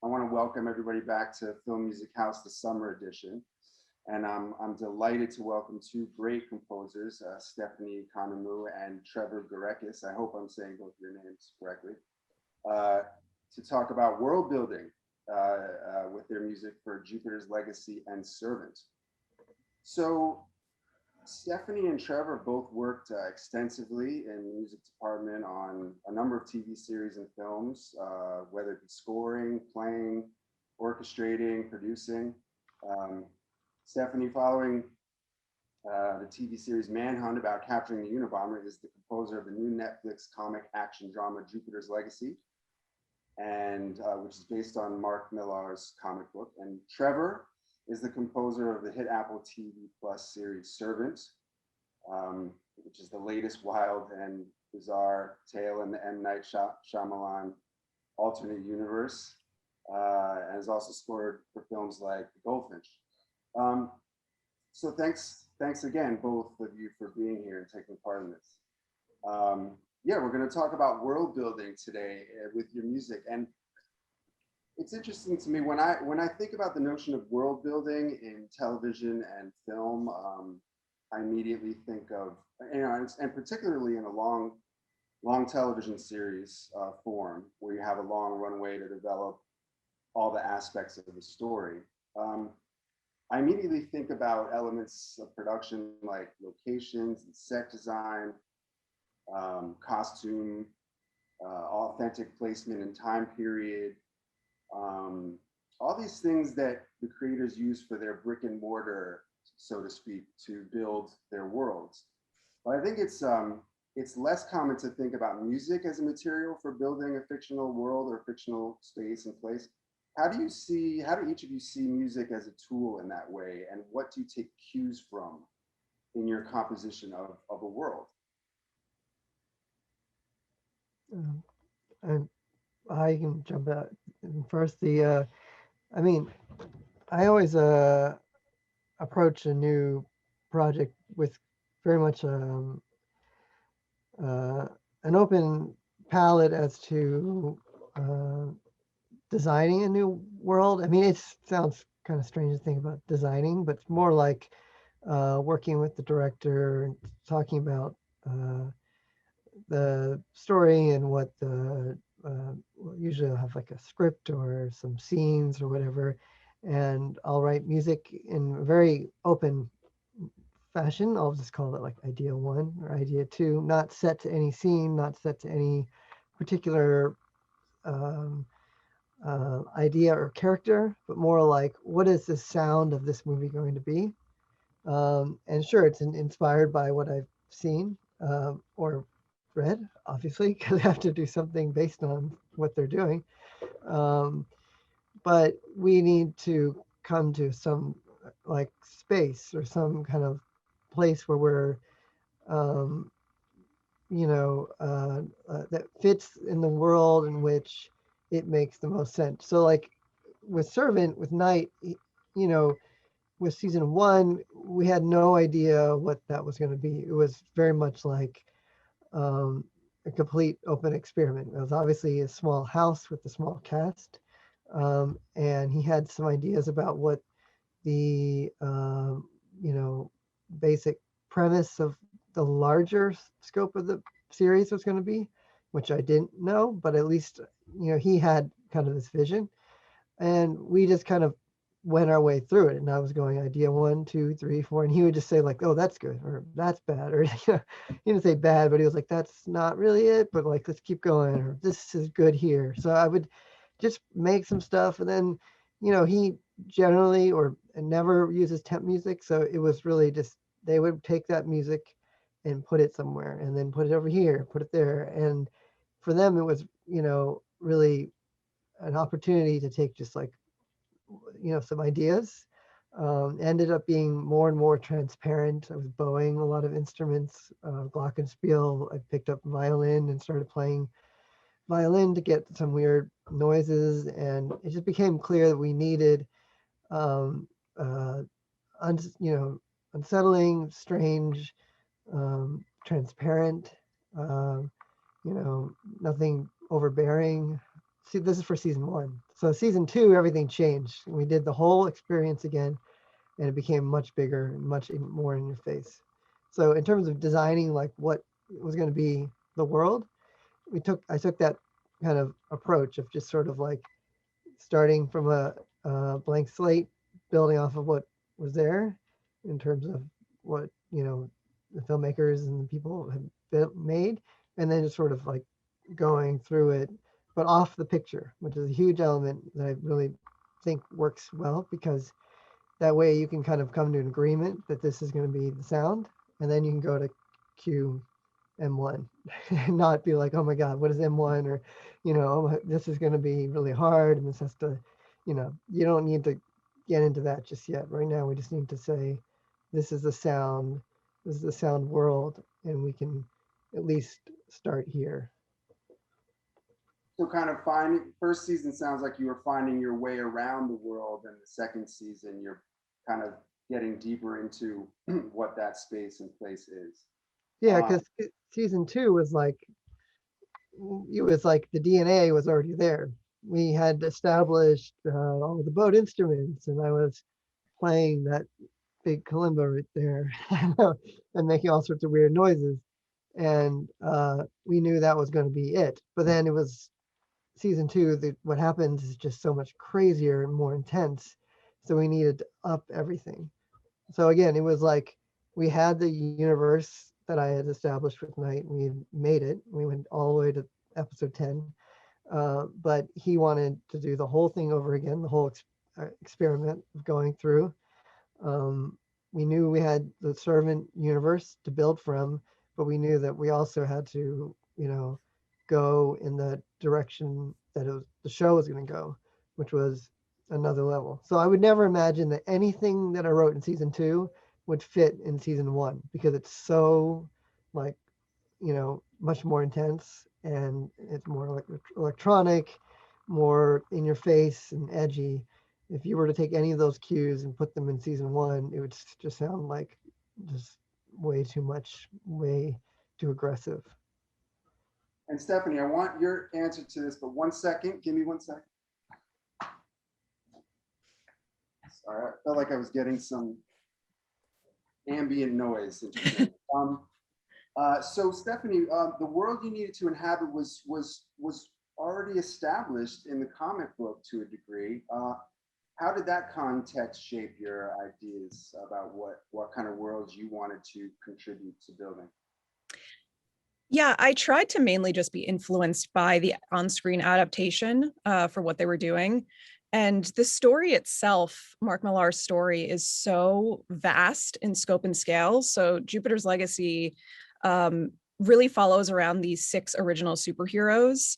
I want to welcome everybody back to Film Music House, the summer edition. And I'm delighted to welcome two great composers, Stephanie Economou and Trevor Gureckis. I hope I'm saying both your names correctly, to talk about world building with their music for Jupiter's Legacy and Servant. So Stephanie and Trevor both worked extensively in the music department on a number of TV series and films, whether it be scoring, playing, orchestrating, producing. Um, Stephanie, following the TV series Manhunt about capturing the Unabomber, is the composer of the new Netflix comic action drama Jupiter's Legacy, and which is based on Mark Millar's comic book. And Trevor is the composer of the hit Apple TV Plus series Servant, which is the latest wild and bizarre tale in the M. Night Shyamalan alternate universe, and has also scored for films like The Goldfinch. So thanks again, both of you, for being here and taking part in this. Yeah, we're going to talk about world building today with your music, and it's interesting to me when I think about the notion of world building in television and film. I immediately think of, and particularly in a long television series form, where you have a long runway to develop all the aspects of the story. I immediately think about elements of production like locations and set design, costume, authentic placement and time period, all these things that the creators use for their brick and mortar, so to speak, to build their worlds. But I think it's less common to think about music as a material for building a fictional world or fictional space and place. How do each of you see music as a tool in that way? And what do you take cues from in your composition of a world? And I can jump out first. I mean, I always approach a new project with very much uh, an open palette as to uh, designing a new world. I mean, it sounds kind of strange to think about designing, but it's more like working with the director and talking about the story and what usually I'll have like a script or some scenes or whatever, and I'll write music in a very open fashion. I'll just call it like idea one or idea two, not set to any scene, not set to any particular um, idea or character, but more like what is the sound of this movie going to be? And sure, it's inspired by what I've seen or read, obviously, because I have to do something based on what they're doing. Um, but we need to come to some like space or some kind of place where we're, um, that fits in the world in which it makes the most sense. So, like with Servant, with Night, you know, with season one, we had no idea what that was going to be. It was very much like um, a complete open experiment. It was obviously a small house with a small cast, and he had some ideas about what the basic premise of the larger scope of the series was going to be, which I didn't know, but at least he had kind of this vision, and we just kind of went our way through it. And I was going idea one, two, three, four, and he would just say like, "Oh, that's good," or "That's bad," or he didn't say bad, but he was like, "That's not really it," but like, "Let's keep going," or "This is good here." So I would just make some stuff, and then he generally or never uses temp music, so it was really just they would take that music and put it somewhere, and then put it over here, put it there, and for them it was really an opportunity to take just like some ideas. Ended up being more and more transparent. I was bowing a lot of instruments, glockenspiel. I picked up violin and started playing violin to get some weird noises, and it just became clear that we needed, um, uh, unsettling, strange, transparent, um, nothing overbearing, see, this is for season 1. So season 2, everything changed. We did the whole experience again, and it became much bigger and much more in your face. So in terms of designing like what was going to be the world, I took that kind of approach of just sort of like starting from a blank slate, building off of what was there in terms of what, the filmmakers and the people had made, and then just sort of like going through it, but off the picture, which is a huge element that I really think works well, because that way you can kind of come to an agreement that this is going to be the sound, and then you can go to cue M1 and not be like, oh my God, what is M1? Or, oh, this is going to be really hard. And this has to, you don't need to get into that just yet. Right now, we just need to say, this is the sound, this is the sound world, and we can at least start here. So kind of first season sounds like you were finding your way around the world, and the second season you're kind of getting deeper into what that space and place is. Yeah, because season 2 was like, it was like the DNA was already there. We had established all of the boat instruments, and I was playing that big kalimba right there and making all sorts of weird noises. And we knew that was going to be it. But then it was season 2, what happens is just so much crazier and more intense. So we needed to up everything. So again, it was like we had the universe that I had established with Knight. We made it. We went all the way to episode 10. But he wanted to do the whole thing over again, the whole experiment of going through. We knew we had the servant universe to build from, but we knew that we also had to, go in the direction that the show was going to go, which was another level. So I would never imagine that anything that I wrote in season 2 would fit in season 1, because it's so like, much more intense, and it's more like electronic, more in your face and edgy. If you were to take any of those cues and put them in season 1, it would just sound like just way too much, way too aggressive. And Stephanie, I want your answer to this, but 1 second, give me 1 second. Sorry, I felt like I was getting some ambient noise. So Stephanie, the world you needed to inhabit was already established in the comic book to a degree. How did that context shape your ideas about what kind of worlds you wanted to contribute to building? Yeah, I tried to mainly just be influenced by the on-screen adaptation for what they were doing. And the story itself, Mark Millar's story, is so vast in scope and scale. So Jupiter's Legacy really follows around these 6 original superheroes,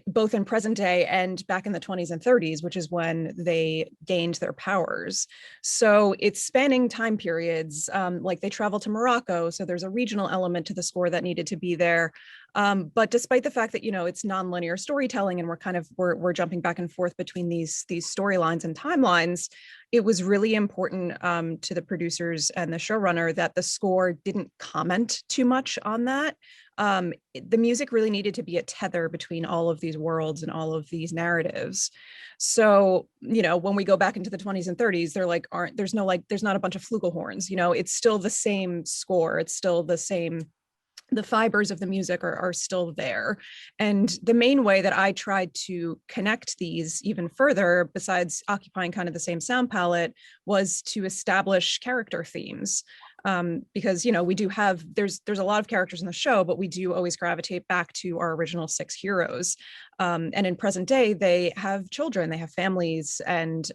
both in present day and back in the 20s and 30s, which is when they gained their powers. So it's spanning time periods, like they travel to Morocco. So there's a regional element to the score that needed to be there. But despite the fact that, it's nonlinear storytelling and we're jumping back and forth between these storylines and timelines, it was really important to the producers and the showrunner that the score didn't comment too much on that. The music really needed to be a tether between all of these worlds and all of these narratives. So, when we go back into the 20s and 30s, there's not a bunch of flugelhorns, it's still the same score. It's still the same. The fibers of the music are still there. And the main way that I tried to connect these even further, besides occupying kind of the same sound palette, was to establish character themes. Because we do have there's a lot of characters in the show, but we do always gravitate back to our original 6 heroes. And in present day, they have children, they have families, and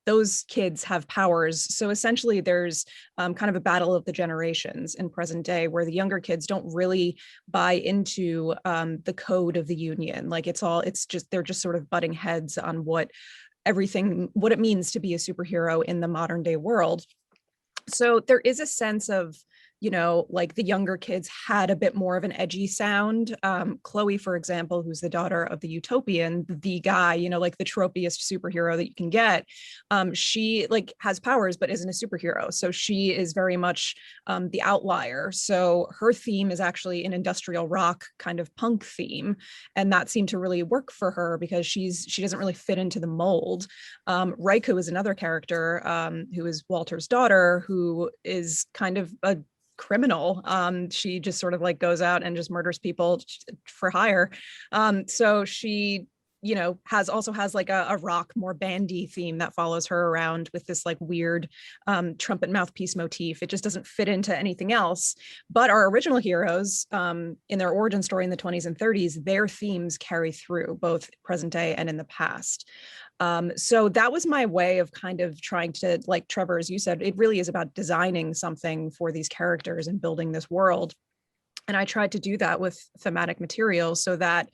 those kids have powers. So essentially, there's kind of a battle of the generations in present day, where the younger kids don't really buy into the code of the Union. Like they're just sort of butting heads on what it means to be a superhero in the modern day world. So there is a sense of you know, like the younger kids had a bit more of an edgy sound. Chloe, for example, who's the daughter of the utopian, the guy, you know, like the tropiest superhero that you can get, she like has powers but isn't a superhero, so she is very much the outlier. So her theme is actually an industrial rock kind of punk theme, and that seemed to really work for her because she doesn't really fit into the mold. Raiku is another character, who is Walter's daughter, who is kind of a criminal. She just sort of like goes out and just murders people for hire. So she, you know, has like a rock, more bandy theme that follows her around with this like weird trumpet mouthpiece motif. It just doesn't fit into anything else. But our original heroes, in their origin story in the 20s and 30s, their themes carry through both present day and in the past. So that was my way of kind of trying to, like Trevor, as you said, it really is about designing something for these characters and building this world. And I tried to do that with thematic materials so that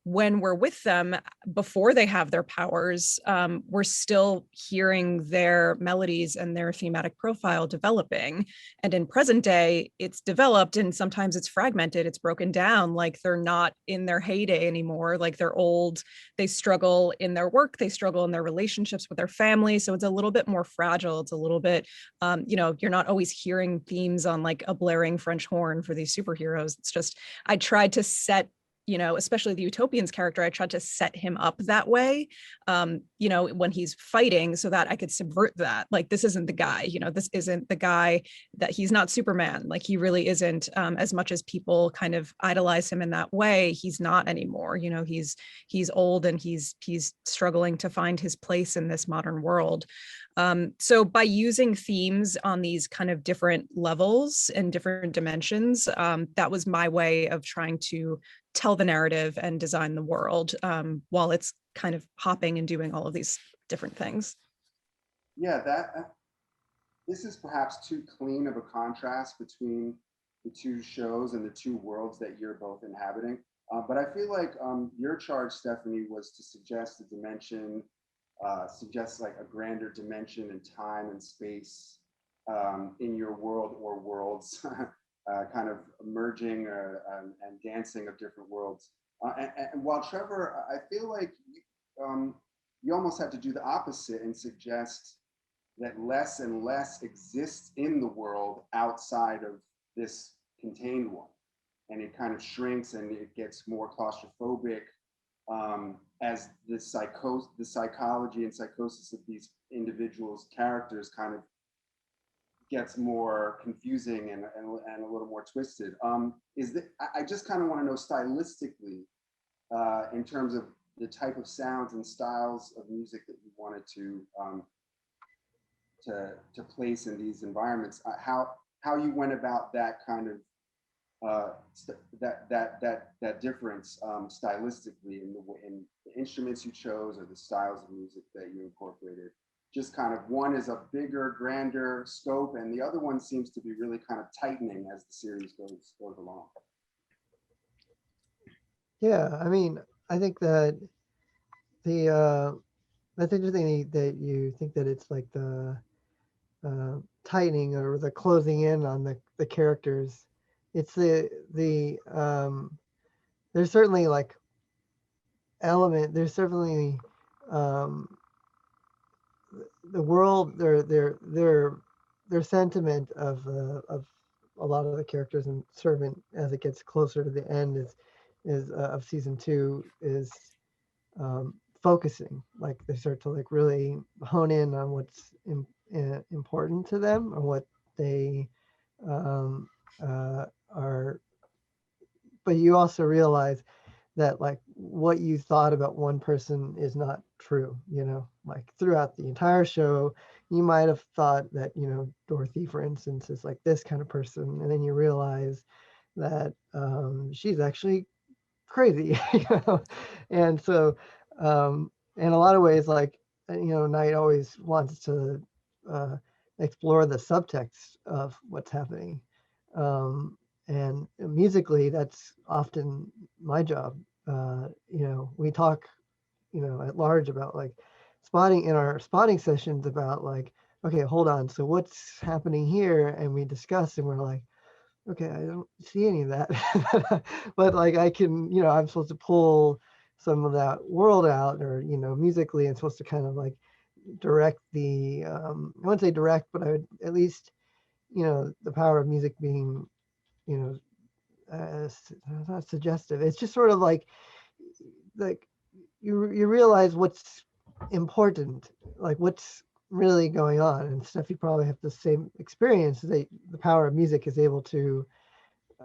when we're with them before they have their powers, we're still hearing their melodies and their thematic profile developing. And in present day, it's developed and sometimes it's fragmented, it's broken down, like they're not in their heyday anymore, like they're old, they struggle in their work, they struggle in their relationships with their family. So it's a little bit more fragile. It's a little bit, you know, you're not always hearing themes on like a blaring French horn for these superheroes. It's just, I tried to set, you know, especially the utopian's character, I tried to set him up that way, you know, when he's fighting, so that I could subvert that. Like, this isn't the guy, you know, this isn't the guy, that he's not Superman. Like, he really isn't, as much as people kind of idolize him in that way, he's not anymore. You know, he's old and he's struggling to find his place in this modern world. So by using themes on these kind of different levels and different dimensions, that was my way of trying to tell the narrative and design the world, while it's kind of hopping and doing all of these different things. Yeah, this is perhaps too clean of a contrast between the two shows and the two worlds that you're both inhabiting. But I feel like your charge, Stephanie, was to suggest a dimension, suggest like a grander dimension in time and space in your world or worlds, kind of merging and dancing of different worlds. And while Trevor, I feel like you almost have to do the opposite and suggest that less and less exists in the world outside of this contained one. And it kind of shrinks and it gets more claustrophobic as the psychology and psychosis of these individuals' characters kind of gets more confusing and a little more twisted. I just kind of want to know stylistically, in terms of the type of sounds and styles of music that you wanted to place in these environments, how you went about that kind of that difference stylistically in the instruments you chose or the styles of music that you incorporated. Just kind of, one is a bigger, grander scope, and the other one seems to be really kind of tightening as the series goes along. Yeah, I mean, I think that that's interesting that you think that it's like the tightening or the closing in on the characters. It's the there's certainly like there's certainly the world, their sentiment of a lot of the characters in Servant as it gets closer to the end is of season 2 is focusing. Like they start to like really hone in on what's important to them or what they are. But you also realize that like what you thought about one person is not true, you know, like throughout the entire show, you might have thought that, you know, Dorothy, for instance, is like this kind of person. And then you realize that she's actually crazy, you know? And so, in a lot of ways, like, you know, Knight always wants to explore the subtext of what's happening. And musically, that's often my job. You know, we talk, you know, at large about like spotting in our spotting sessions about like, okay, hold on. So what's happening here? And we discuss and we're like, okay, I don't see any of that. But like I can, I'm supposed to pull some of that world out, or, musically I'm supposed to kind of like direct the, I wouldn't say direct, but I would at least, the power of music being, you know, not suggestive. It's just sort of like you realize what's important, like what's really going on. And Steph, you probably have the same experience, that the power of music is able to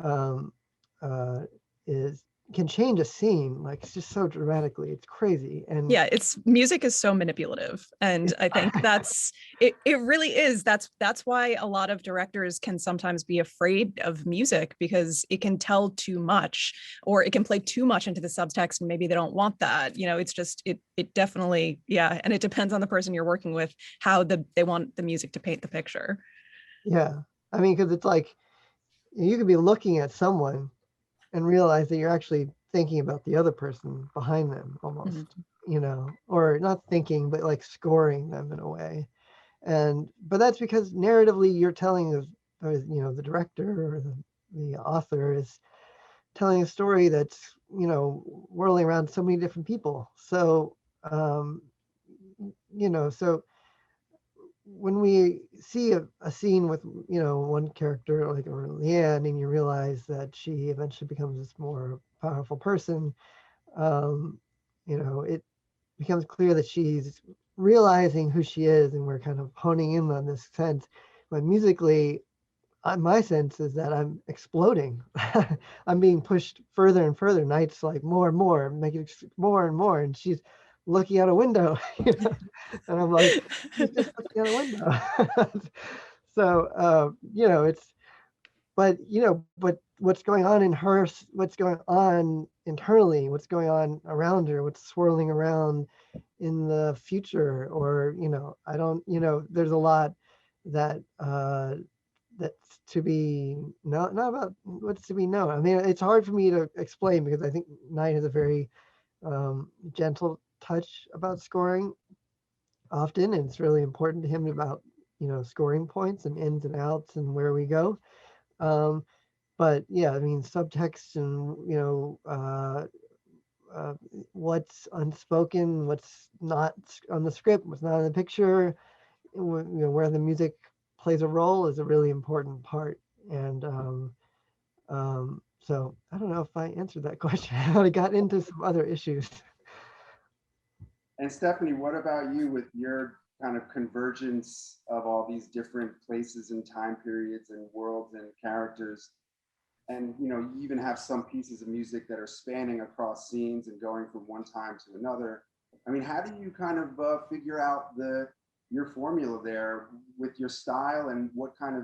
um, uh, is can change a scene, like it's just so dramatically. It's crazy. And Yeah, it's music is so manipulative, and I think it really is. That's why a lot of directors can sometimes be afraid of music, because it can tell too much, or it can play too much into the subtext, and maybe they don't want that. It's just it definitely, yeah, and it depends on the person you're working with, how they want the music to paint the picture. yeah, I mean, because it's like you could be looking at someone and realize that you're actually thinking about the other person behind them almost, Mhm. or not thinking, but like scoring them in a way. But that's because narratively you're telling the director or the author is telling a story that's, whirling around so many different people. So, so when we see a scene with, one character like or Leanne, and you realize that she eventually becomes this more powerful person, um, it becomes clear that she's realizing who she is, and we're kind of honing in on this sense. But musically, my sense is that I'm exploding. I'm being pushed further and further. Night's like more and more, making more and more, and she's looking out a window, and I'm like, she's just looking out a window. So, it's, but what's going on in her, what's going on internally, what's going on around her, what's swirling around in the future, or, I don't, there's a lot that, that's to be not about what's to be known. I mean, it's hard for me to explain, because I think Knight has a very gentle touch about scoring often, and it's really important to him about, scoring points and ins and outs and where we go. Um, but yeah, I mean, subtext and, uh, what's unspoken, what's not on the script, what's not in the picture, where the music plays a role is a really important part. And so I don't know if I answered that question. I got into some other issues. And Stephanie, what about you with your kind of convergence of all these different places and time periods and worlds and characters? And you even have some pieces of music that are spanning across scenes and going from one time to another. I mean, how do you kind of figure out your formula there with your style, and what kind of,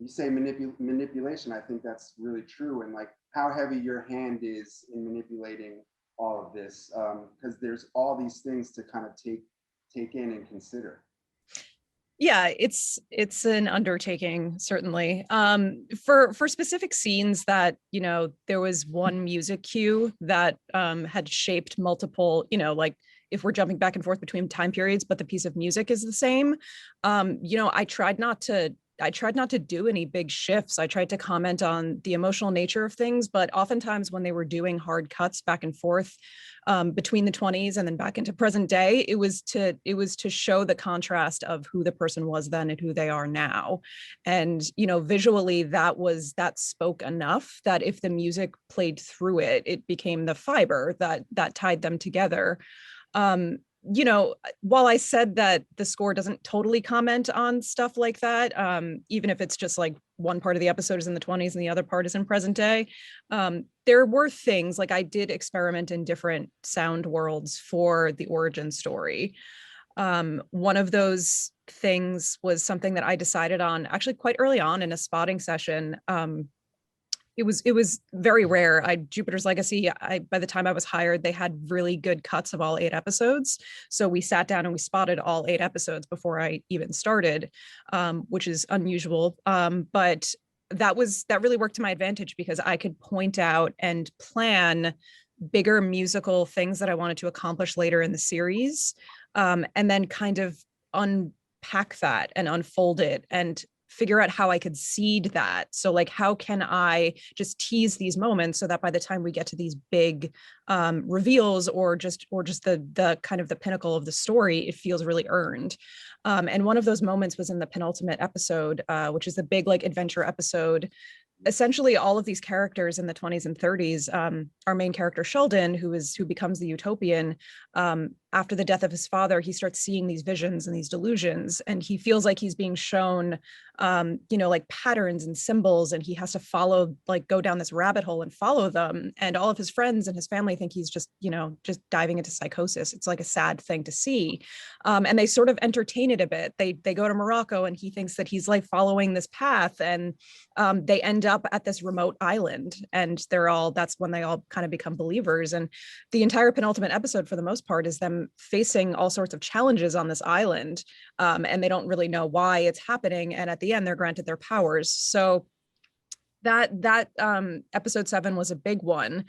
you say manipulation? I think that's really true, and like how heavy your hand is in manipulating all of this, because there's all these things to kind of take in and consider. Yeah, it's an undertaking, certainly. For specific scenes that, there was one music cue that had shaped multiple, like if we're jumping back and forth between time periods, but the piece of music is the same. I tried not to do any big shifts. I tried to comment on the emotional nature of things, but oftentimes when they were doing hard cuts back and forth between the 20s and then back into present day, it was to show the contrast of who the person was then and who they are now. And visually, that spoke enough that if the music played through it, it became the fiber that tied them together. um while I said that the score doesn't totally comment on stuff like that, even if it's just like one part of the episode is in the 20s and the other part is in present day, there were things like I did experiment in different sound worlds for the origin story. One of those things was something that I decided on actually quite early on in a spotting session. It was very rare. Jupiter's Legacy, by the time I was hired, they had really good cuts of all 8 episodes. So we sat down and we spotted all 8 episodes before I even started, which is unusual. But that really worked to my advantage, because I could point out and plan bigger musical things that I wanted to accomplish later in the series, and then kind of unpack that and unfold it and figure out how I could seed that. So like, how can I just tease these moments so that by the time we get to these big reveals or just the kind of the pinnacle of the story, it feels really earned. And one of those moments was in the penultimate episode, which is the big like adventure episode. Essentially all of these characters in the 20s and 30s, our main character Sheldon, who becomes the utopian, after the death of his father, he starts seeing these visions and these delusions, and he feels like he's being shown like patterns and symbols, and he has to follow, like go down this rabbit hole and follow them. And all of his friends and his family think he's just diving into psychosis. It's like a sad thing to see. And they sort of entertain it a bit. They go to Morocco and he thinks that he's like following this path, and they end up at this remote island, and that's when they all kind of become believers. And the entire penultimate episode for the most part is them facing all sorts of challenges on this island, and they don't really know why it's happening, and at the end they're granted their powers. So that episode 7 was a big one,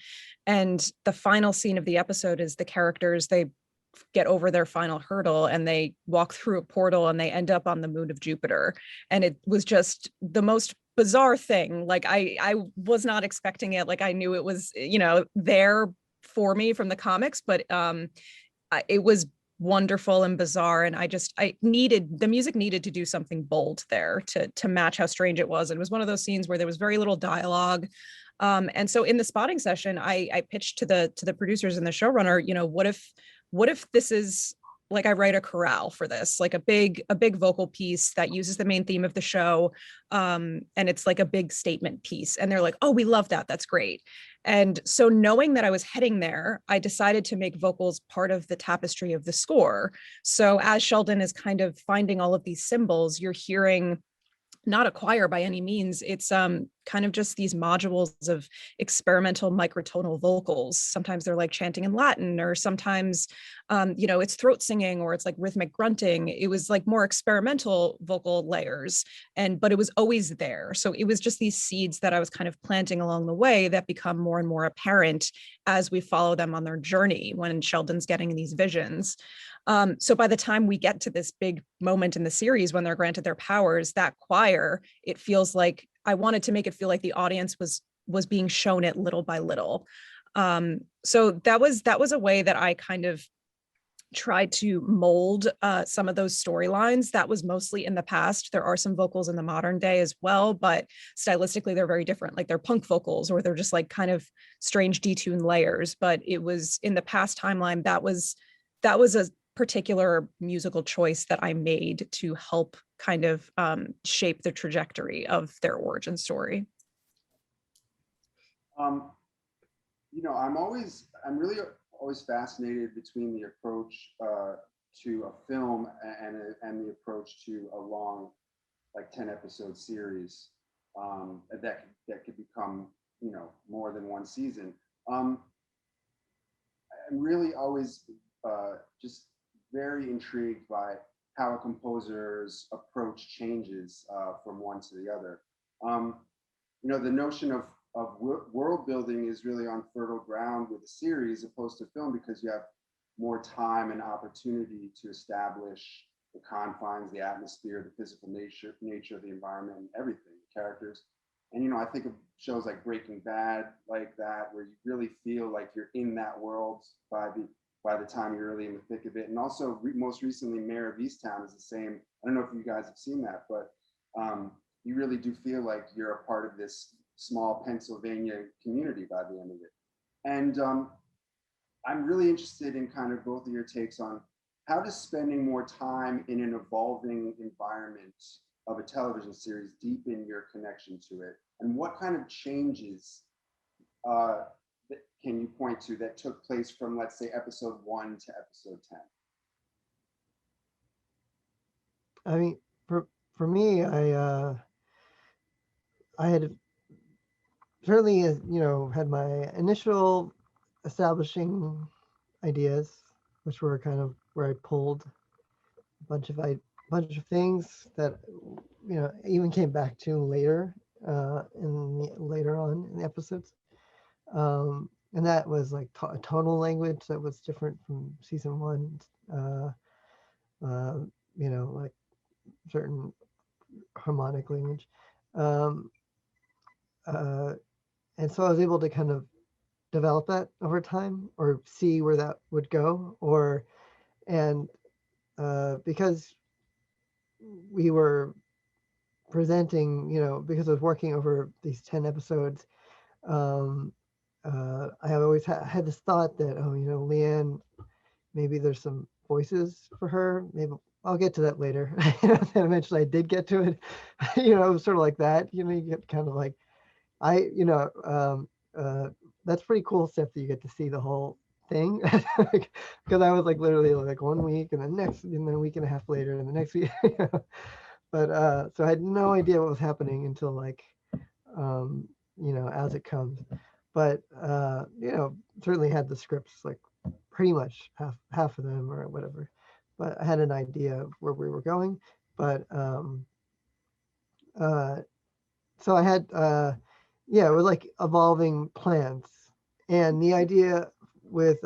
and the final scene of the episode is the characters, they get over their final hurdle and they walk through a portal and they end up on the moon of Jupiter. And it was just the most bizarre thing. Like I was not expecting it. Like I knew it was, there for me from the comics, but it was wonderful and bizarre. And the music needed to do something bold there to match how strange it was. And it was one of those scenes where there was very little dialogue. And so in the spotting session, I pitched to the producers and the showrunner, what if this is like, I write a chorale for this, like a big vocal piece that uses the main theme of the show. And it's like a big statement piece. And they're like, oh, we love that. That's great. And so knowing that I was heading there, I decided to make vocals part of the tapestry of the score. So as Sheldon is kind of finding all of these symbols, you're hearing not a choir by any means. It's kind of just these modules of experimental microtonal vocals. Sometimes they're like chanting in Latin, or sometimes, it's throat singing, or it's like rhythmic grunting. It was like more experimental vocal layers, but it was always there. So it was just these seeds that I was kind of planting along the way that become more and more apparent as we follow them on their journey when Sheldon's getting these visions. So by the time we get to this big moment in the series when they're granted their powers, that choir, it feels like I wanted to make it feel like the audience was being shown it little by little. So that was a way that I kind of tried to mold some of those storylines. That was mostly in the past. There are some vocals in the modern day as well, but stylistically they're very different. Like they're punk vocals, or they're just like kind of strange detuned layers. But it was in the past timeline, that was a particular musical choice that I made to help kind of shape the trajectory of their origin story. I'm really always fascinated between the approach to a film and the approach to a long, like 10 episode series that could become, more than one season. I'm really always just very intrigued by how a composer's approach changes from one to the other. The notion of world building is really on fertile ground with a series opposed to film, because you have more time and opportunity to establish the confines, the atmosphere, the physical nature of the environment, and everything, the characters. And I think of shows like Breaking Bad, like that, where you really feel like you're in that world by the time you're really in the thick of it. And also most recently, Mayor of Easttown is the same. I don't know if you guys have seen that, but you really do feel like you're a part of this small Pennsylvania community by the end of it. And I'm really interested in kind of both of your takes on how does spending more time in an evolving environment of a television series deepen your connection to it? And what kind of changes can you point to that took place from, let's say, episode 1 to episode 10? I mean, for me, I had certainly, had my initial establishing ideas, which were kind of where I pulled a bunch of things that even came back to later later on in the episodes. And that was like a tonal language that was different from season 1. Like certain harmonic language. Um, and so I was able to kind of develop that over time or see where that would go, and because we were presenting, because I was working over these 10 episodes, um, I have always had this thought that, oh, Leanne, maybe there's some voices for her. Maybe I'll get to that later. And eventually I did get to it. It was sort of like that. You get kind of like, that's pretty cool stuff that you get to see the whole thing. Because I was like literally like 1 week and then a week and a half later and the next week. But so I had no idea what was happening until like, as it comes. But certainly had the scripts like pretty much half of them or whatever. But I had an idea of where we were going. But so I had it was like evolving plans, and the idea with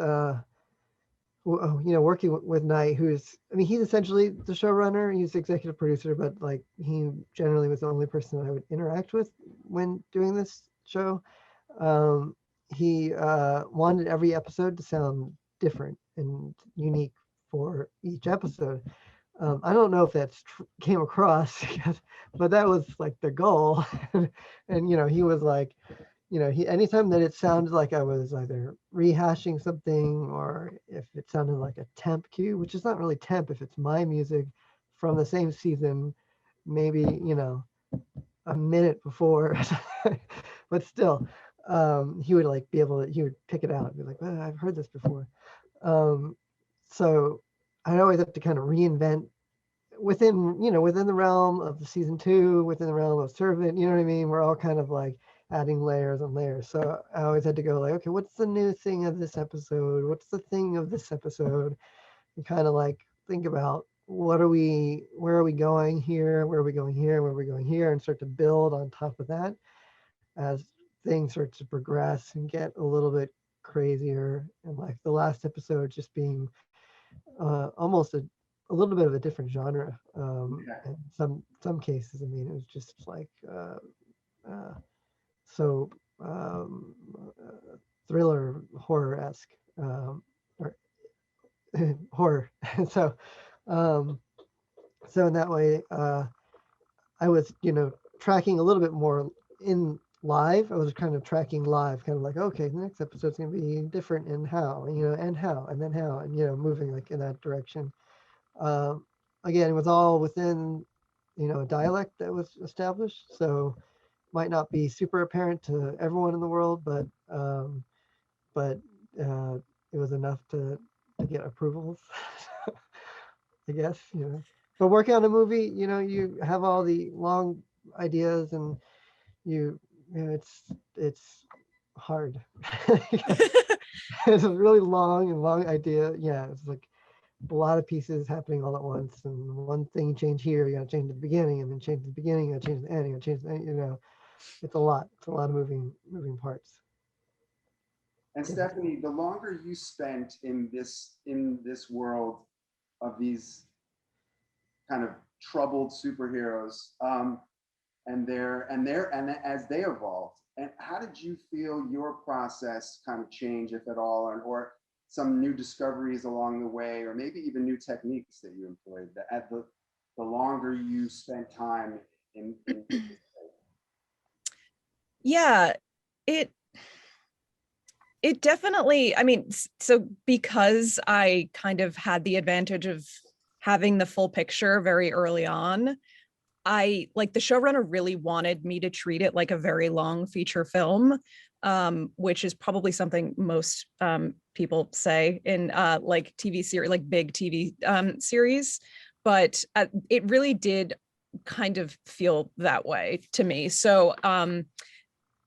working with Knight, he's essentially the showrunner, he's the executive producer, but like he generally was the only person I would interact with when doing this show. He wanted every episode to sound different and unique for each episode. I don't know if that's came across, but that was like the goal. And he was like, he anytime that it sounded like I was either rehashing something or if it sounded like a temp cue, which is not really temp if it's my music from the same season, maybe a minute before, but still, he would like be able to, he would pick it out and be like, oh, I've heard this before. So I always have to kind of reinvent within the realm of the season 2, within the realm of Servant, you know what I mean? We're all kind of like adding layers and layers. So I always had to go like, okay, what's the new thing of this episode? What's the thing of this episode? And kind of like think about where are we going here? Where are we going here? Where are we going here? And start to build on top of that as things start to progress and get a little bit crazier. And like the last episode just being almost a little bit of a different genre. In some cases, I mean, it was just like so thriller horror-esque, or horror. So so in that way, I was tracking a little bit more in live. I was kind of tracking live, kind of like, okay, the next episode's gonna be different in how, and how, and then how, and moving like in that direction. Again, it was all within a dialect that was established, so might not be super apparent to everyone in the world, but it was enough to get approvals. I guess, but working on a movie, you have all the long ideas and it's hard. It's a really long idea. Yeah, it's like a lot of pieces happening all at once, and one thing you change here, you gotta change the beginning, and then change the beginning, you gotta change the end, you gotta change the end, it's a lot. It's a lot of moving parts. And Stephanie, the longer you spent in this world of these kind of troubled superheroes, and as they evolved, and how did you feel your process kind of change, if at all, or some new discoveries along the way, or maybe even new techniques that you employed the longer you spent time in Yeah, it definitely, I mean, so because I kind of had the advantage of having the full picture very early on, the showrunner really wanted me to treat it like a very long feature film, which is probably something most people say in like TV series, like big TV series, but it really did kind of feel that way to me. So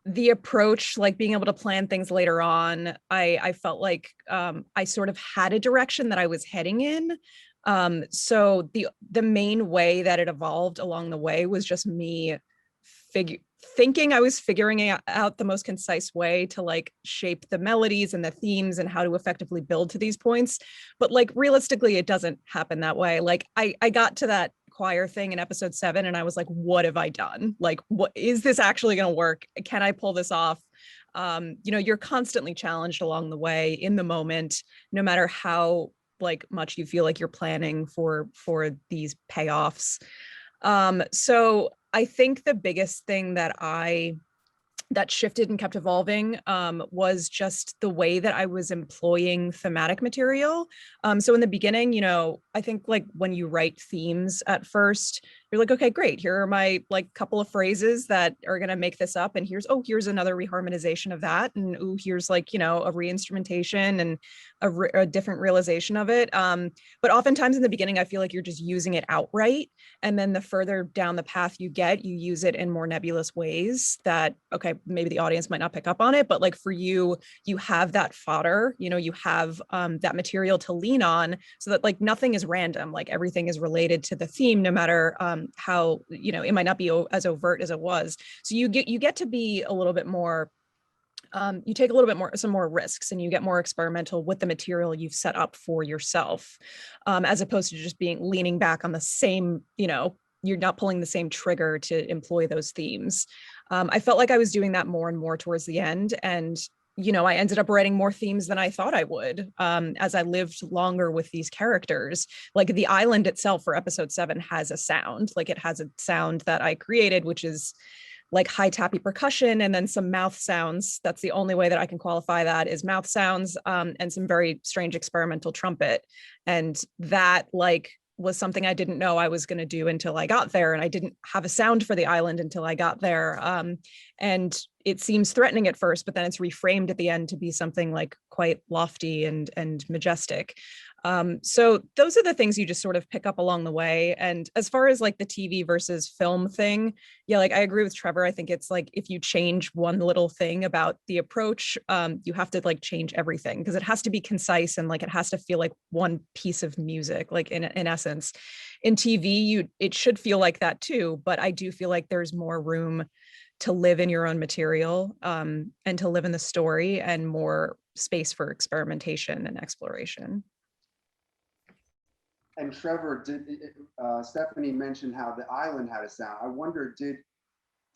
the approach, like being able to plan things later on, I felt like I sort of had a direction that I was heading in. So the main way that it evolved along the way was just me thinking I was figuring out the most concise way to like shape the melodies and the themes and how to effectively build to these points. But like realistically, it doesn't happen that way. Like I got to that choir thing in episode 7, and I was like, what have I done? Like, what is this actually going to work? Can I pull this off? You're constantly challenged along the way in the moment, no matter how like much you feel like you're planning for these payoffs. So I think the biggest thing that shifted and kept evolving was just the way that I was employing thematic material. So in the beginning, I think like when you write themes at first, you're like, okay, great. Here are my like couple of phrases that are going to make this up. And here's another reharmonization of that. And here's like, a reinstrumentation and a different realization of it. But oftentimes in the beginning, I feel like you're just using it outright. And then the further down the path you get, you use it in more nebulous ways that, okay, maybe the audience might not pick up on it, but like for you, you have that fodder, you have that material to lean on so that like nothing is random, like everything is related to the theme, no matter how, it might not be as overt as it was. So you get to be a little bit more you take a little bit more, some more risks, and you get more experimental with the material you've set up for yourself, as opposed to just leaning back on the same, you're not pulling the same trigger to employ those themes. I felt like I was doing that more and more towards the end. And, I ended up writing more themes than I thought I would, as I lived longer with these characters. Like the island itself for episode 7 has a sound, like it has a sound that I created, which is like high tappy percussion and then some mouth sounds. That's the only way that I can qualify that, is mouth sounds, and some very strange experimental trumpet. And that like was something I didn't know I was going to do until I got there. And I didn't have a sound for the island until I got there. And it seems threatening at first, but then it's reframed at the end to be something like quite lofty and majestic. So those are the things you just sort of pick up along the way. And as far as like the TV versus film thing, yeah, like I agree with Trevor. I think it's like if you change one little thing about the approach, you have to like change everything, because it has to be concise and like it has to feel like one piece of music, like in essence. In TV, it should feel like that too, but I do feel like there's more room to live in your own material, and to live in the story, and more space for experimentation and exploration. And Trevor, Stephanie mentioned how the island had a sound. I wonder, did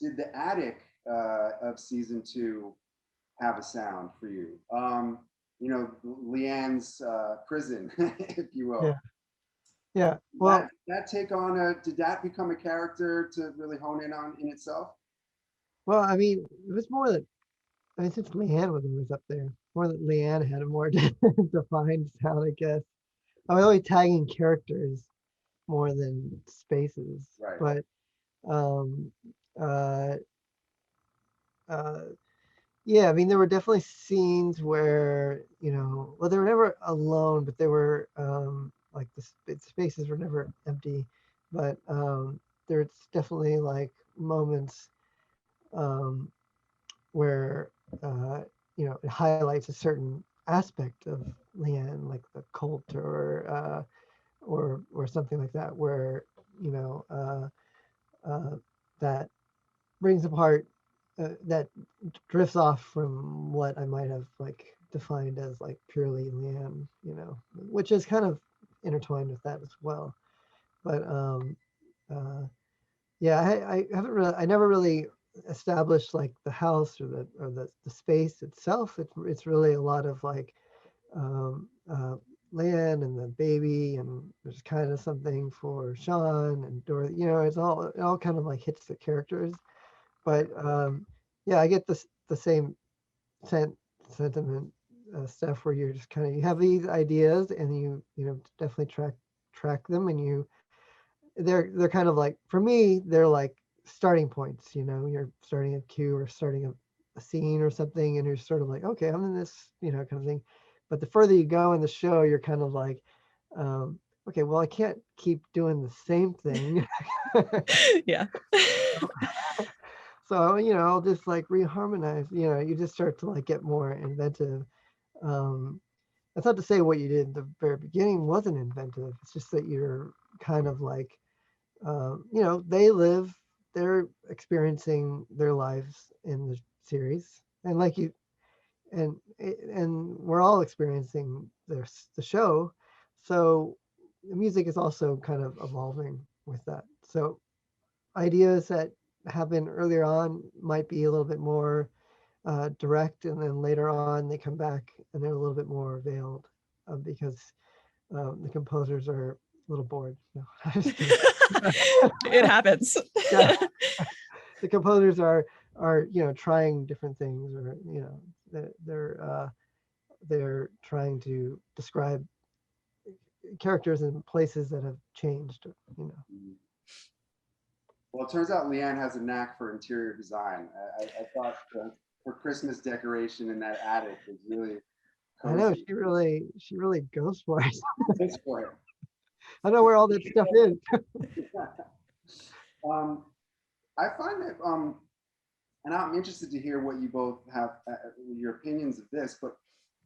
the attic of season 2 have a sound for you? Leanne's prison, if you will. Yeah. Well, that take on did that become a character to really hone in on in itself? well, I mean, it was more that, since Leanne was up there, more that Leanne had a more defined sound, I guess. I was always tagging characters more than spaces, Right. but um, uh, uh, yeah, I mean, there were definitely scenes where, well, they were never alone, but they were like the spaces were never empty, but there's definitely like moments where it highlights a certain aspect of Leanne, like the cult or something like that, where that brings apart, that drifts off from what I might have like defined as like purely Leanne, which is kind of intertwined with that as well. But yeah, I haven't really, I never really established like the house or the space itself. It's really a lot of like um, Leanne and the baby, and there's kind of something for Sean and Dorothy. It all kind of like hits the characters. But yeah, I get the same sentiment, stuff, where you're just kind of, you have these ideas and you definitely track them, and they're kind of like, for me, they're like starting points. You're starting a cue or starting a scene or something, and you're sort of like, okay, I'm in this, kind of thing. But the further you go in the show, you're kind of like, okay, well, I can't keep doing the same thing. Yeah. So, I'll just like reharmonize, you just start to like get more inventive. That's not to say what you did at the very beginning wasn't inventive. It's just that you're kind of like, they're experiencing their lives in the series. And like and we're all experiencing the show. So the music is also kind of evolving with that. So ideas that happen earlier on might be a little bit more direct, and then later on they come back and they're a little bit more veiled because the composers are a little bored. No, I'm just kidding. It happens. Yeah. The composers are trying different things, or they're trying to describe characters in places that have changed. Well, it turns out Leanne has a knack for interior design. I thought her Christmas decoration in that attic was really I know cozy. she really goes for it. Thanks for it. I know where all that stuff is. I find that, and I'm interested to hear what you both have, your opinions of this, but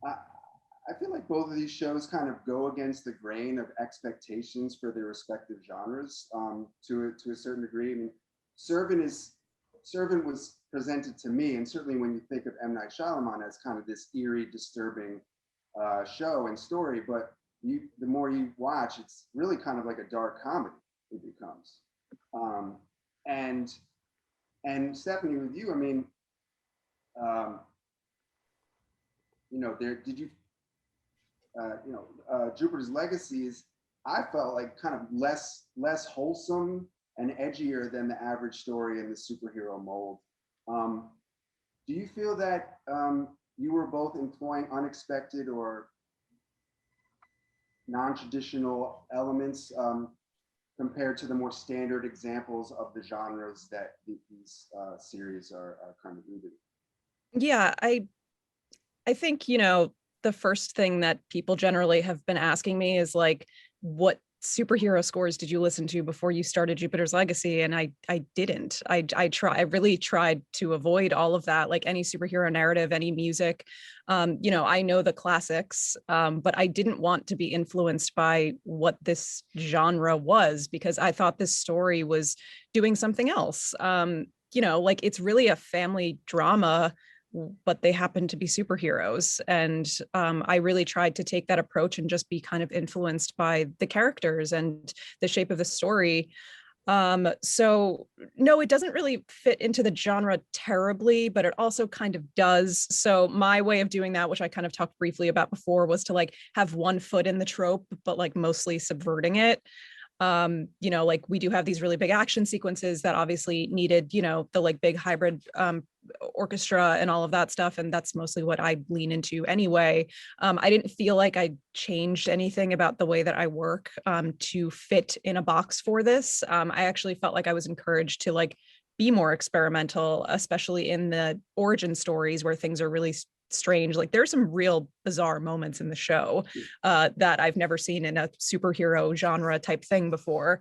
I feel like both of these shows kind of go against the grain of expectations for their respective genres to a certain degree. I mean, Servant was presented to me, and certainly when you think of M. Night Shyamalan as kind of this eerie, disturbing show and story, but the more you watch, it's really kind of like a dark comedy it becomes. And Stephanie, with you, I mean, did you, Jupiter's Legacy is, I felt like kind of less wholesome and edgier than the average story in the superhero mold. Do you feel that you were both employing unexpected or non-traditional elements compared to the more standard examples of the genres that these series are kind of rooted in? Yeah, I think, the first thing that people generally have been asking me is like, what superhero scores did you listen to before you started Jupiter's Legacy? And I didn't. I really tried to avoid all of that, like any superhero narrative, any music. I know the classics, but I didn't want to be influenced by what this genre was, because I thought this story was doing something else. Like it's really a family drama, but they happen to be superheroes. And I really tried to take that approach and just be kind of influenced by the characters and the shape of the story. So no, it doesn't really fit into the genre terribly, but it also kind of does. So my way of doing that, which I kind of talked briefly about before, was to like have one foot in the trope, but like mostly subverting it. Like we do have these really big action sequences that obviously needed, the like big hybrid orchestra and all of that stuff. And that's mostly what I lean into anyway. I didn't feel like I changed anything about the way that I work to fit in a box for this. I actually felt like I was encouraged to like be more experimental, especially in the origin stories where things are really strange. Like there's some real bizarre moments in the show that I've never seen in a superhero genre type thing before.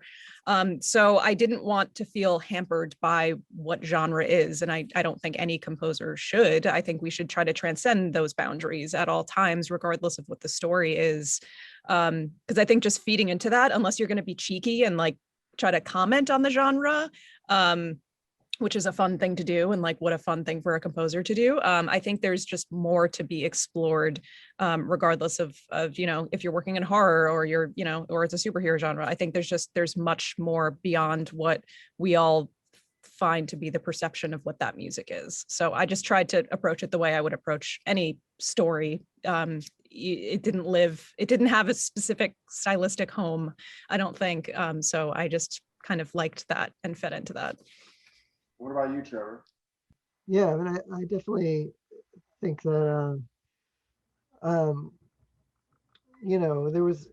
So I didn't want to feel hampered by what genre is. And I don't think any composer should. I think we should try to transcend those boundaries at all times, regardless of what the story is. Because I think just feeding into that, unless you're going to be cheeky and like try to comment on the genre, which is a fun thing to do, and like what a fun thing for a composer to do. I think there's just more to be explored, regardless of if you're working in horror or you're or it's a superhero genre. I think there's much more beyond what we all find to be the perception of what that music is. So I just tried to approach it the way I would approach any story. It didn't have a specific stylistic home, I don't think. So I just kind of liked that and fed into that. What about you, Trevor? Yeah, I mean, I definitely think that there was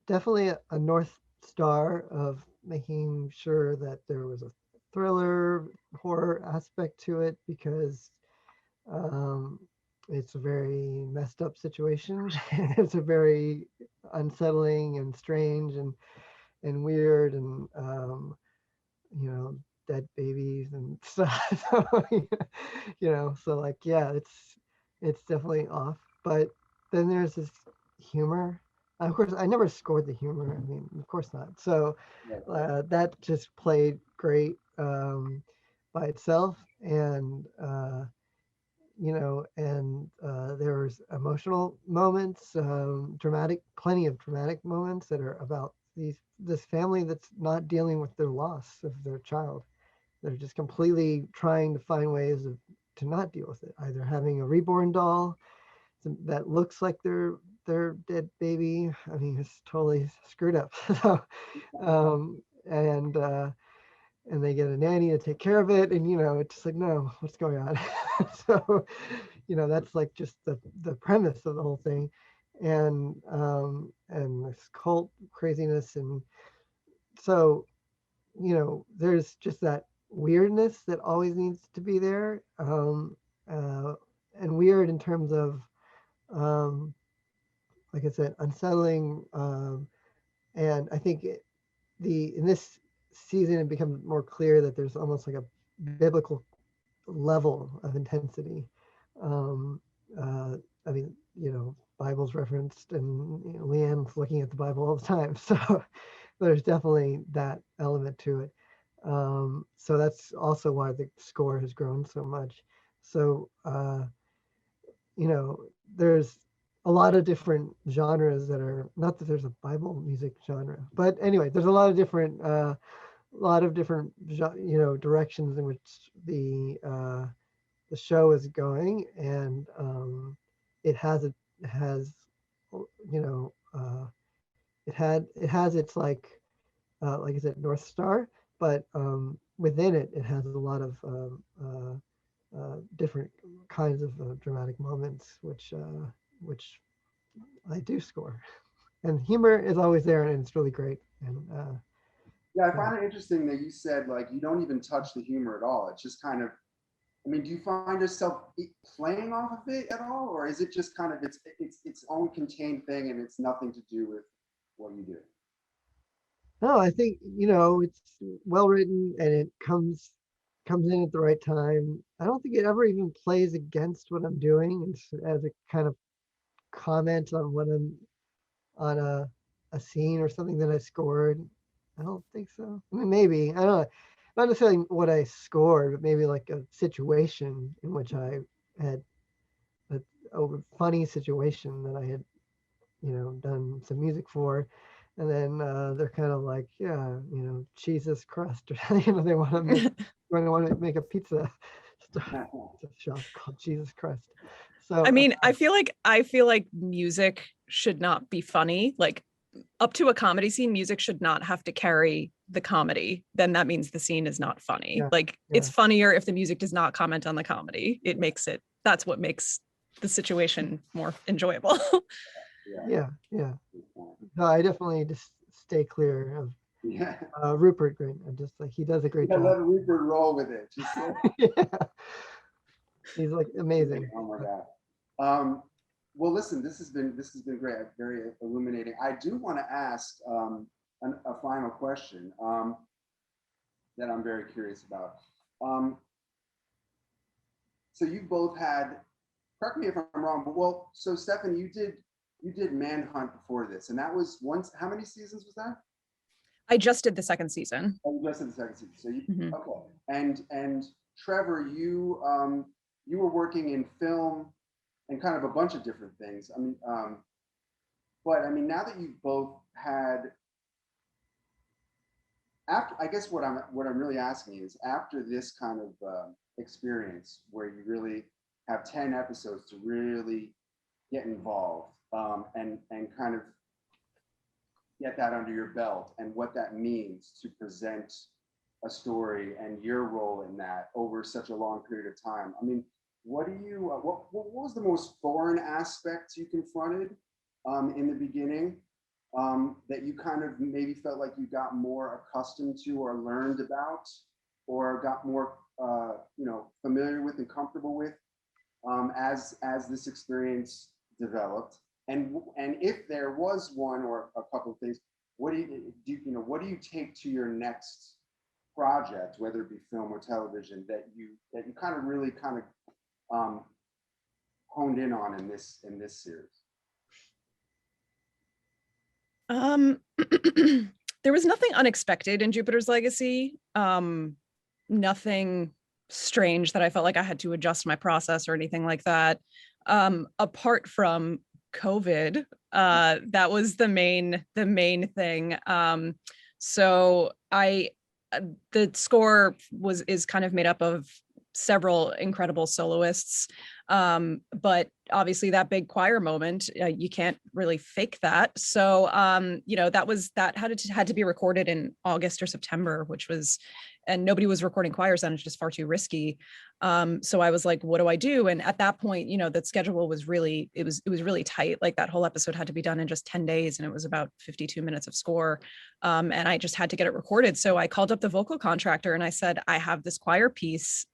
definitely a North Star of making sure that there was a thriller horror aspect to it, because it's a very messed up situation. It's a very unsettling and strange and weird, and dead babies and stuff. So like, yeah, it's definitely off. But then there's this humor. Of course, I never scored the humor. I mean, of course not. So that just played great by itself, and there was emotional moments, plenty of dramatic moments that are about this family that's not dealing with their loss of their child. They're just completely trying to find ways to not deal with it, either having a reborn doll that looks like their dead baby. I mean, it's totally screwed up. So, um, and they get a nanny to take care of it, and it's just like, no, what's going on? So, that's like just the premise of the whole thing, and this cult craziness, and so there's just that weirdness that always needs to be there, uh, and weird in terms of, like I said, unsettling, and I think in this season it becomes more clear that there's almost like a biblical level of intensity. Um, uh, I mean, Bible's referenced, and Leanne's looking at the Bible all the time, so there's definitely that element to it. So that's also why the score has grown so much. So there's a lot of different genres that are, not that there's a Bible music genre, but anyway, there's a lot of different directions in which the show is going, and it has you know it has its like I said, North Star, but within it has a lot of different kinds of dramatic moments, which I do score. And humor is always there, and it's really great. And Yeah, I find it interesting that you said like you don't even touch the humor at all. It's just kind of, I mean, do you find yourself playing off of it at all, or is it just kind of its own contained thing and it's nothing to do with what you do? no, I think it's well written, and it comes in at the right time. I don't think it ever even plays against what I'm doing, as a kind of comment on what I'm on a scene or something that I scored. I don't think so. I mean, maybe, I don't know, not necessarily what I scored, but maybe like a situation in which I had a, a funny situation that I had, done some music for. And then they're kind of like, yeah, Jesus crust, or they want to make a pizza shop called Jesus Crust. So I mean, I feel like music should not be funny. Like, up to a comedy scene, music should not have to carry the comedy. Then that means the scene is not funny. yeah, Like, yeah, it's funnier if the music does not comment on the comedy. That's what makes the situation more enjoyable. Yeah. yeah. No, I definitely just stay clear of Yeah. Rupert Grint. I just like, he does a great Yeah, job. let Rupert roll with it. Just Yeah. He's like amazing. oh my God. Well, listen, this has been great, very illuminating. I do want to ask a final question that I'm very curious about. So you both had, correct me if I'm wrong, but well, so Stephanie, you did Manhunt before this, and that was once. How many seasons was that? I just did the second season. Oh, you just did the second season. So you Mhm. okay? And Trevor, you were working in film and kind of a bunch of different things. I mean, but I mean, now that you've both had, after, I guess what I'm really asking is, after this kind of experience where you really have 10 episodes to really get involved, and kind of get that under your belt, and what that means to present a story and your role in that over such a long period of time. I mean, what do you what was the most foreign aspect you confronted in the beginning, that you kind of maybe felt like you got more accustomed to or learned about, or got more familiar with and comfortable with, as this experience developed? And if there was one or a couple of things, what do you take to your next project, whether it be film or television, that you kind of really kind of honed in on in this series? There was nothing unexpected in Jupiter's Legacy. Nothing strange that I felt like I had to adjust my process or anything like that. Apart from COVID, That was the main thing. So the score is kind of made up of several incredible soloists, but obviously that big choir moment, you can't really fake that. So that had to be recorded in August or September, and nobody was recording choirs then. It's just far too risky. So I was like, what do I do? And at that point, that schedule was really, it was really tight. Like that whole episode had to be done in just 10 days, and it was about 52 minutes of score. And I just had to get it recorded. So I called up the vocal contractor and I said, I have this choir piece.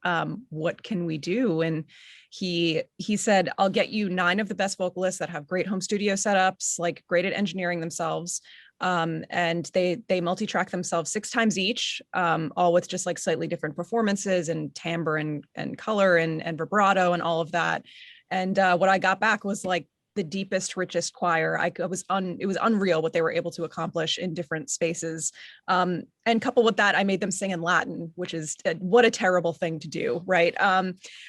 What can we do? And he said, I'll get you 9 of the best vocalists that have great home studio setups, like great at engineering themselves. And they multi-track themselves 6 times each, all with just like slightly different performances and timbre and color and vibrato and all of that. And what I got back was like the deepest, richest choir. It was unreal what they were able to accomplish in different spaces. And coupled with that, I made them sing in Latin, which is what a terrible thing to do, right?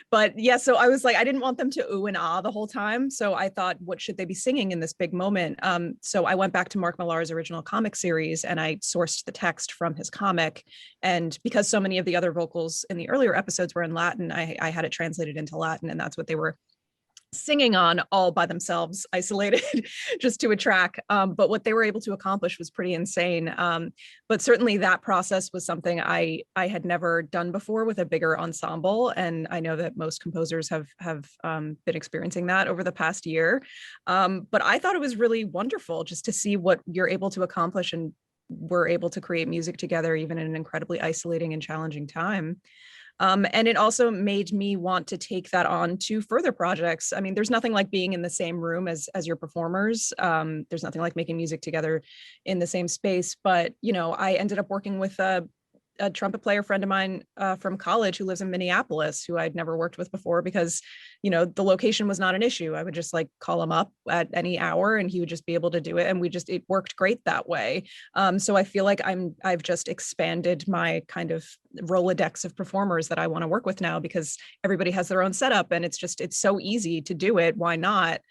But yeah, so I was like, I didn't want them to ooh and ah the whole time. So I thought, what should they be singing in this big moment? So I went back to Mark Millar's original comic series and I sourced the text from his comic. And because so many of the other vocals in the earlier episodes were in Latin, I had it translated into Latin, and that's what they were singing on all by themselves, isolated, just to a track. But what they were able to accomplish was pretty insane. But certainly that process was something I had never done before with a bigger ensemble. And I know that most composers have been experiencing that over the past year. But I thought it was really wonderful just to see what you're able to accomplish, and we're able to create music together, even in an incredibly isolating and challenging time. And it also made me want to take that on to further projects. I mean, there's nothing like being in the same room as your performers. There's nothing like making music together in the same space. But, I ended up working with a trumpet player friend of mine from college who lives in Minneapolis, who I'd never worked with before because, the location was not an issue. I would just like call him up at any hour and he would just be able to do it. And it worked great that way. So I feel like I've just expanded my kind of Rolodex of performers that I want to work with now, because everybody has their own setup and it's so easy to do it. Why not?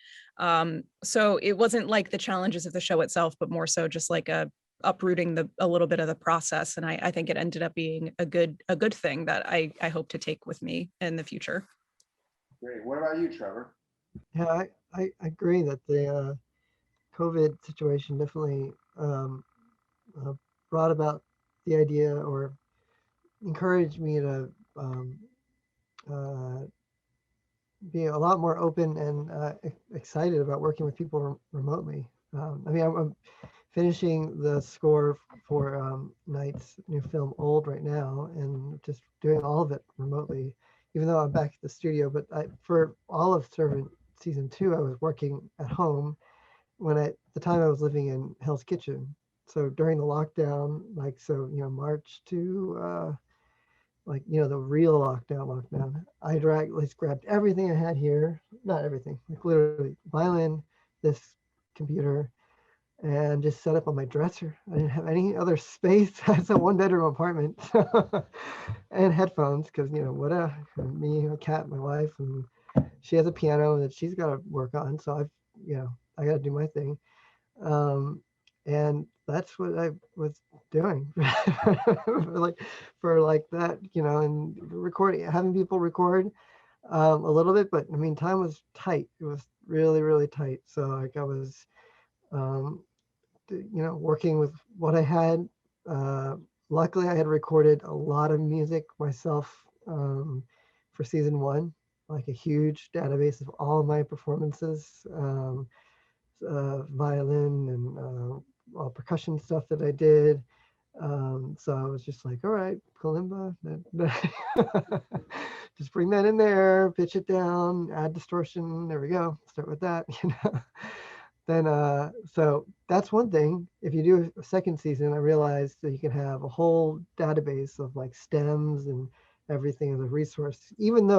So it wasn't like the challenges of the show itself, but more so just like uprooting a little bit of the process. And I think it ended up being a good thing that I hope to take with me in the future. Great. What about you, Trevor? Yeah, I agree that the COVID situation definitely brought about the idea, or encouraged me to be a lot more open and excited about working with people remotely. I'm finishing the score for Knight's new film Old right now, and just doing all of it remotely, even though I'm back at the studio. But for all of Servant season 2, I was working at home at the time I was living in Hell's Kitchen. So during the lockdown, March to the real lockdown, I grabbed everything I had here, not everything, like literally violin, this computer, and just set up on my dresser. I didn't have any other space. It's a 1-bedroom apartment. And headphones, because me, a cat, my wife, and she has a piano that she's got to work on. So I got to do my thing. And that's what I was doing for that, and recording, having people record a little bit, but I mean, time was tight. It was really, really tight. So I was, working with what I had. Luckily, I had recorded a lot of music myself for season 1, like a huge database of all my performances, violin and all percussion stuff that I did. So I was just like, all right, kalimba, just bring that in there, pitch it down, add distortion. There we go. Start with that, Then, so that's one thing. If you do a second season, I realized that you can have a whole database of like stems and everything as a resource. Even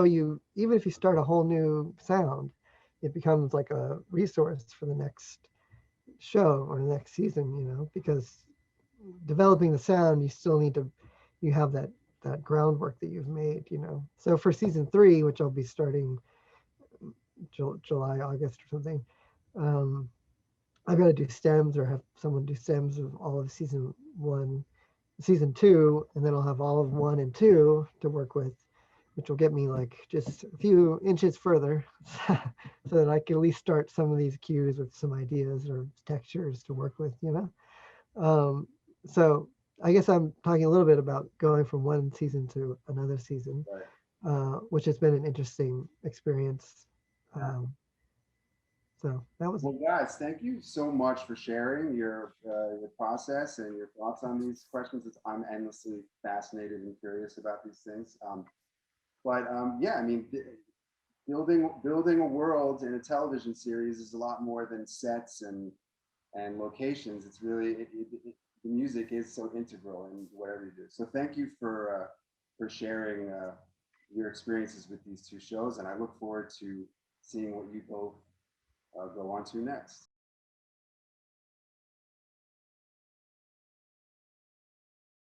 if you start a whole new sound, it becomes like a resource for the next show or the next season, because developing the sound, you have that groundwork that you've made, So for season 3, which I'll be starting July, August or something, I've got to do stems or have someone do stems of all of season 1, season 2, and then I'll have all of 1 and 2 to work with, which will get me like just a few inches further so that I can at least start some of these cues with some ideas or textures to work with, you know? So I guess I'm talking a little bit about going from one season to another season, Right. which has been an interesting experience. Yeah. So that was Well, guys, thank you so much for sharing your process and your thoughts on these questions. I'm endlessly fascinated and curious about these things. Yeah, I mean, building a world in a television series is a lot more than sets and locations. It's really the music is so integral in whatever you do. So thank you for sharing your experiences with these two shows, and I look forward to seeing what you both go on to next.